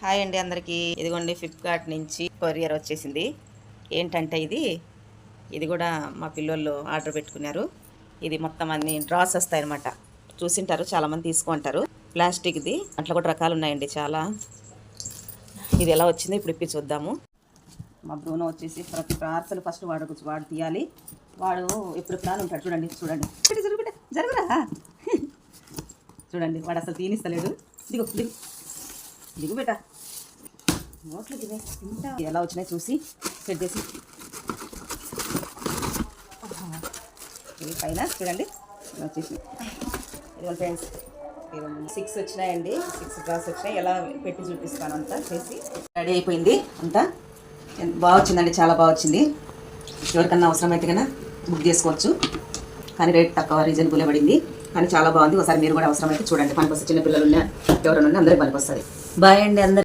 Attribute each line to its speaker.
Speaker 1: Hi అండి అందరికీ. ఇదిగోండి ఫ్లిప్కార్ట్ నుంచి కొరియర్ వచ్చేసింది. ఏంటంటే ఇది కూడా మా పిల్లోళ్ళు ఆర్డర్ పెట్టుకున్నారు. ఇది మొత్తం అన్ని డ్రాస్ వస్తాయన్నమాట. చూసింటారు, చాలామంది తీసుకుంటారు. ప్లాస్టిక్ది అట్లా కూడా రకాలు ఉన్నాయండి చాలా. ఇది ఎలా వచ్చిందో ఇప్పుడు ఇప్పి చూద్దాము. మా బ్రూనో వచ్చేసి ప్రతి పార్సల్ ఫస్ట్ వాడు తీయాలి. వాడు ఎప్పుడు ప్లాన్ ఉంటాడు. చూడండి జరుగురా చూడండి, వాడు అసలు తీనిస్తలేడు. దిగు బేటా, నోట్లు తినే తింటా. ఎలా వచ్చినాయి చూసి సెట్ చేసి పైన చూడండి వచ్చేసి. ఇదిగోండి ఫ్రెండ్స్, 6 వచ్చినాయండి. 6 డ్రాస్ వచ్చినాయి. ఎలా పెట్టి చూపిస్తాను అంతా చేసి. రెడీ అయిపోయింది అంతా. బాగా వచ్చిందండి, చాలా బాగా వచ్చింది. ఎవరికన్నా అవసరమైతే కన్నా బుక్ చేసుకోవచ్చు. కానీ రేట్ తక్కువ, రీజనబుల్ పడింది. కానీ చాలా బాగుంది. ఒకసారి మీరు కూడా అవసరమైతే చూడండి. పనికి వస్తే చిన్నపిల్లలు ఉన్నా ఎవరైనా ఉన్నా అందరికీ పనికి వస్తుంది. బాయ్ అండి అందరు.